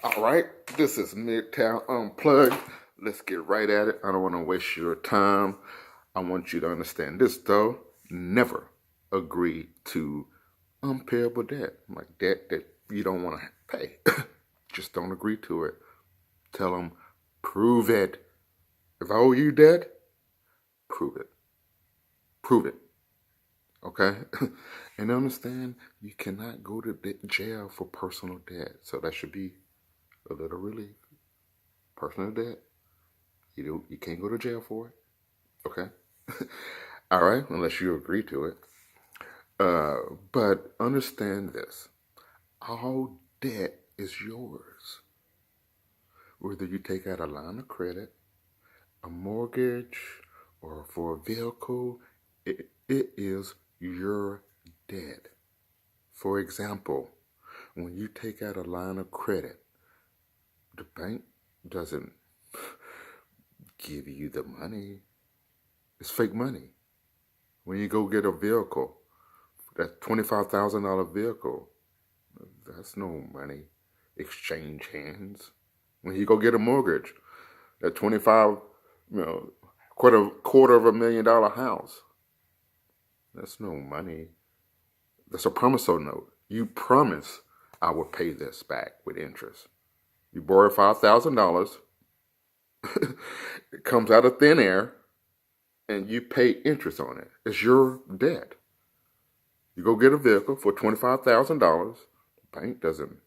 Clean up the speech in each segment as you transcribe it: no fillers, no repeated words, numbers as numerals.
All right, this is MGTOW Unplugged. Let's get right at it. I don't want to waste your time. I want you to understand this, though. Never agree to unpayable debt, like debt that you don't want to pay. Just don't agree to it. Tell them, prove it. If I owe you debt, prove it. Prove it. Okay? And understand you cannot go to jail for personal debt. So that should be a little relief. Personal debt, you can't go to jail for it. Okay? All right, unless you agree to it. But understand this. All debt is yours. Whether you take out a line of credit, a mortgage, or for a vehicle, it is your debt. For example, when you take out a line of credit, the bank doesn't give you the money. It's fake money. When you go get a vehicle, that $25,000 vehicle, that's no money. Exchange hands. When you go get a mortgage, that $25, quarter of $1,000,000 house, that's no money. That's a promissory note. You promise I will pay this back with interest. You borrow $5,000, it comes out of thin air, and you pay interest on it. It's your debt. You go get a vehicle for $25,000. The bank doesn't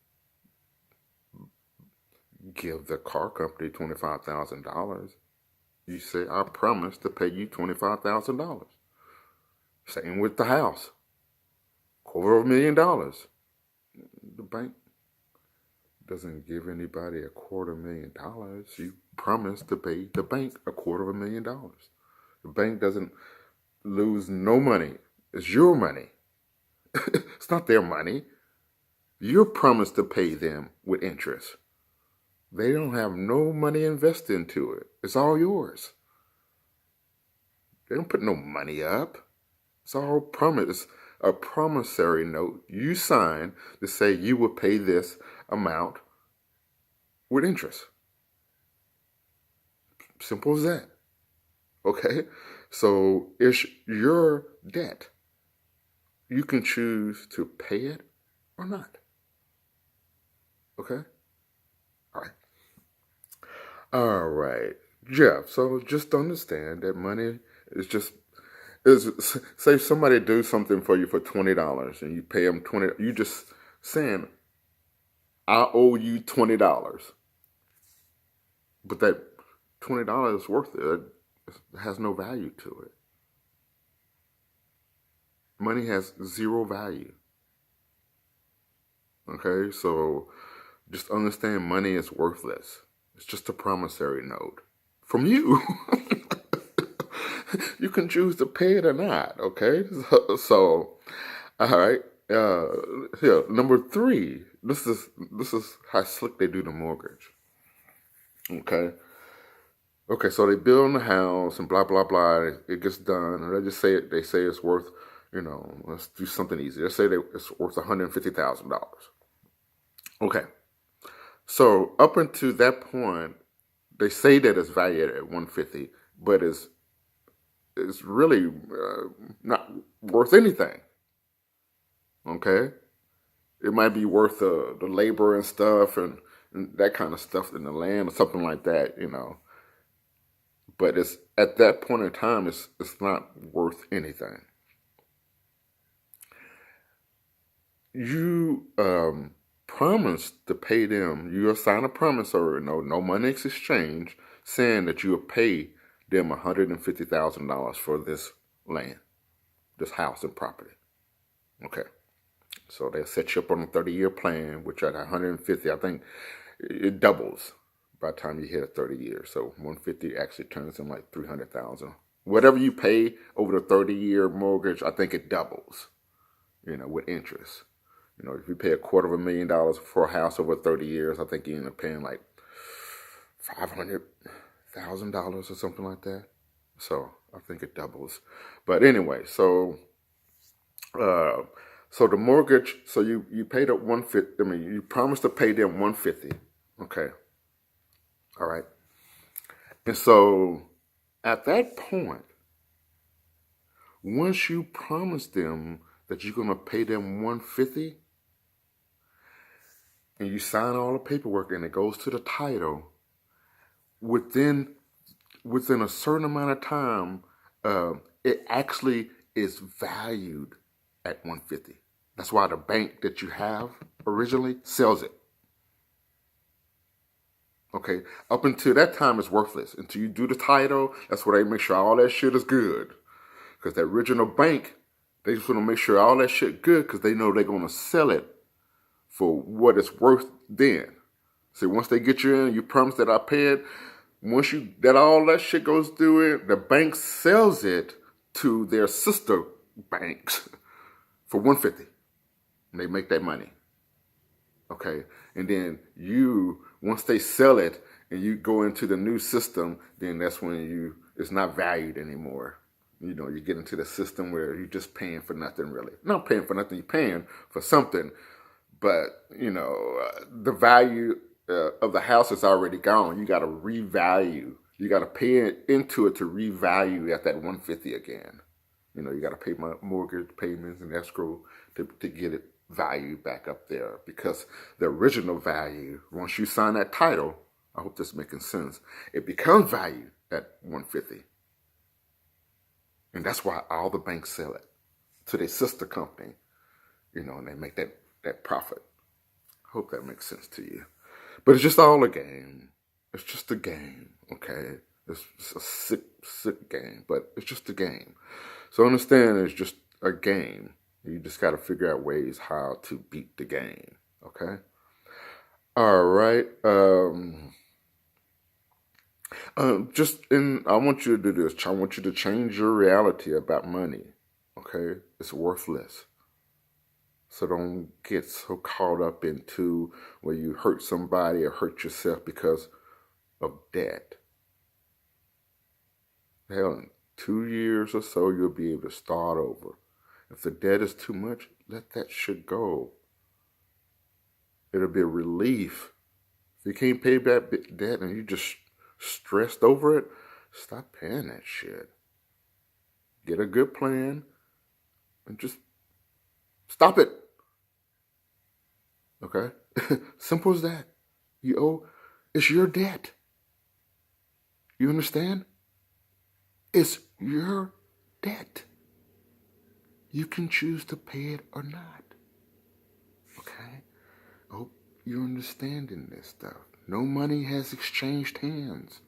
give the car company $25,000. You say, I promise to pay you $25,000. Same with the house. $250,000. The bank doesn't give anybody $250,000. You promise to pay the bank $250,000. The bank doesn't lose no money. It's your money. It's not their money. You promise to pay them with interest. They don't have no money invested into it. It's all yours. They don't put no money up. It's all promise. A promissory note you sign to say you will pay this amount with interest. Simple as that. Okay? So it's your debt. You can choose to pay it or not. Okay? All right. Jeff, so just understand that money is say somebody do something for you for $20 and you pay them $20, you just saying, I owe you $20. But that $20 is worth it. It has no value to it. Money has zero value. Okay, so just understand money is worthless. It's just a promissory note from you. You can choose to pay it or not, okay? So all right. Here, number 3. This is how slick they do the mortgage. Okay. Okay, so they build the house and blah blah blah. It gets done, and they say it's worth, let's do something easy. Let's say it's worth $150,000. Okay. So up until that point, they say that it's valued at $150, but it's really not worth anything. Okay, it might be worth the labor and stuff and that kind of stuff in the land or something like that, But it's at that point in time, it's not worth anything. You promise to pay them. You sign a promissory note, no money exchange, saying that you will pay them $150,000 for this land, this house and property. Okay. So they'll set you up on a 30-year plan, which at 150, I think it doubles by the time you hit a 30 years. So 150 actually turns in like 300,000. Whatever you pay over the 30-year mortgage, I think it doubles, with interest. If you pay $250,000 for a house over 30 years, I think you end up paying like $500,000 or something like that. So I think it doubles. But anyway, so the mortgage, so you paid up $150. You promised to pay them $150. Okay. All right. And so at that point, once you promise them that you're going to pay them 150 and you sign all the paperwork and it goes to the title, within a certain amount of time, it actually is valued at 150. That's why the bank that you have originally sells it. Okay, up until that time, it's worthless. Until you do the title, that's where they make sure all that shit is good. Because the original bank, they just want to make sure all that shit good because they know they're going to sell it for what it's worth then. See, once they get you in, you promise that I pay it. Once all that shit goes through it, the bank sells it to their sister banks for 150. And they make that money. Okay, and then once they sell it and you go into the new system, then that's when it's not valued anymore. You know, you get into the system where you're just paying for nothing, really. Not paying for nothing, you're paying for something, but the value of the house is already gone. You got to revalue. You got to pay into it to revalue at that 150 again. You got to pay my mortgage payments and escrow to get it value back up there, because the original value, once you sign that title, I hope this is making sense, it becomes valued at 150. And that's why all the banks sell it to their sister company, and they make that profit. I hope that makes sense to you. But it's just all a game. It's just a game, okay? It's a sick game, but it's just a game. So understand it's just a game. You just got to figure out ways how to beat the game, okay? All right. I want you to do this. I want you to change your reality about money, okay? It's worthless. So don't get so caught up into where you hurt somebody or hurt yourself because of debt. Hell, in 2 years or so, you'll be able to start over. If the debt is too much, let that shit go. It'll be a relief. If you can't pay back debt and you just stressed over it, stop paying that shit. Get a good plan and just stop it. Okay? Simple as that. It's your debt. You understand? It's your debt. You can choose to pay it or not. Okay? I hope you're understanding this stuff. No money has exchanged hands.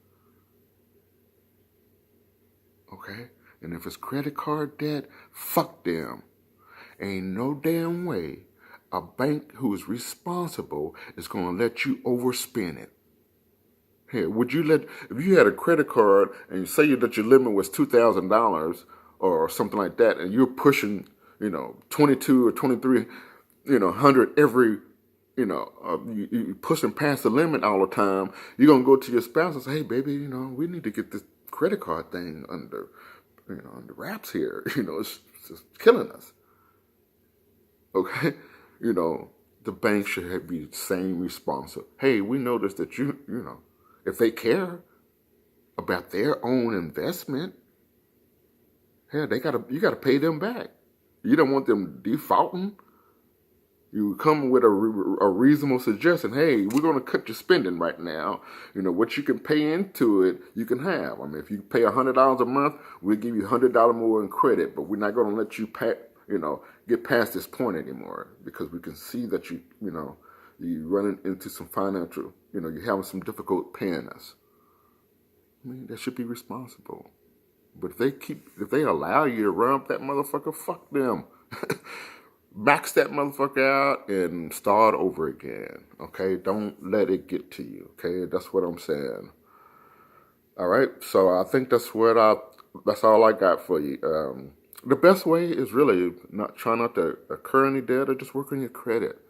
Okay? And if it's credit card debt, fuck them. Ain't no damn way a bank who is responsible is going to let you overspend it. Hey, if you had a credit card and you say that your limit was $2,000 or something like that, and you're pushing, 22 or 23, 100 every, you pushing past the limit all the time, you're going to go to your spouse and say, hey, baby, we need to get this credit card thing under wraps here. It's just killing us. Okay? The bank should be the same responsible. Hey, we noticed that if they care about their own investment, hell, you gotta pay them back. You don't want them defaulting. You come with a reasonable suggestion. Hey, we're gonna cut your spending right now. What you can pay into it, you can have. I mean, if you pay $100 a month, we'll give you $100 more in credit, but we're not gonna let you get past this point anymore, because we can see that you're running into some financial, you're having some difficulty paying us. I mean, that should be responsible. But if they allow you to run up that motherfucker, fuck them. Max that motherfucker out and start over again. Okay? Don't let it get to you. Okay? That's what I'm saying. All right? So I think that's all I got for you. The best way is really try not to incur any debt, or just work on your credit.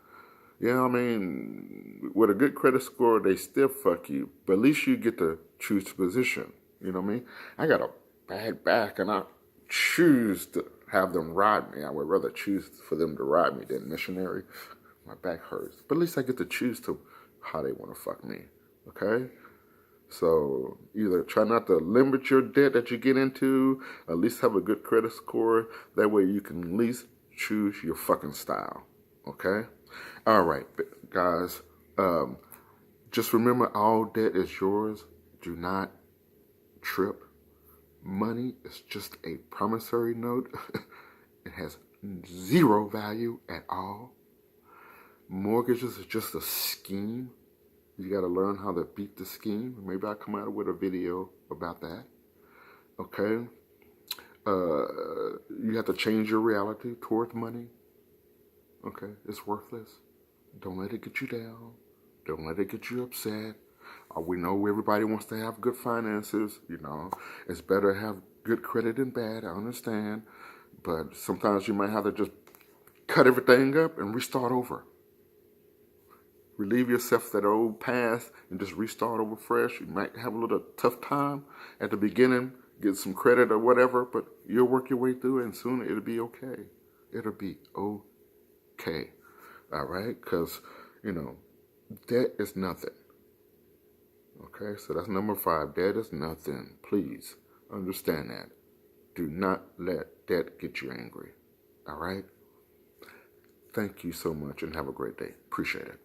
Yeah, I mean, with a good credit score, they still fuck you, but at least you get to choose the position. You know what I mean? I got a bad back, and I choose to have them ride me. I would rather choose for them to ride me than missionary. My back hurts, but at least I get to choose to how they want to fuck me. Okay? So either try not to limit your debt that you get into, at least have a good credit score. That way you can at least choose your fucking style. Okay? All right, guys. Just remember, all debt is yours. Do not trip. Money is just a promissory note. It has zero value at all. Mortgages is just a scheme. You got to learn how to beat the scheme. Maybe I'll come out with a video about that. Okay? You have to change your reality towards money. Okay? It's worthless. Don't let it get you down. Don't let it get you upset. We know everybody wants to have good finances. You know, it's better to have good credit than bad. I understand. But sometimes you might have to just cut everything up and restart over. Relieve yourself of that old past and just restart over fresh. You might have a little tough time at the beginning, get some credit or whatever, but you'll work your way through it, and soon it'll be okay. It'll be okay. All right? Because, you know, debt is nothing. Okay? So that's number 5. Debt is nothing. Please understand that. Do not let debt get you angry. All right? Thank you so much and have a great day. Appreciate it.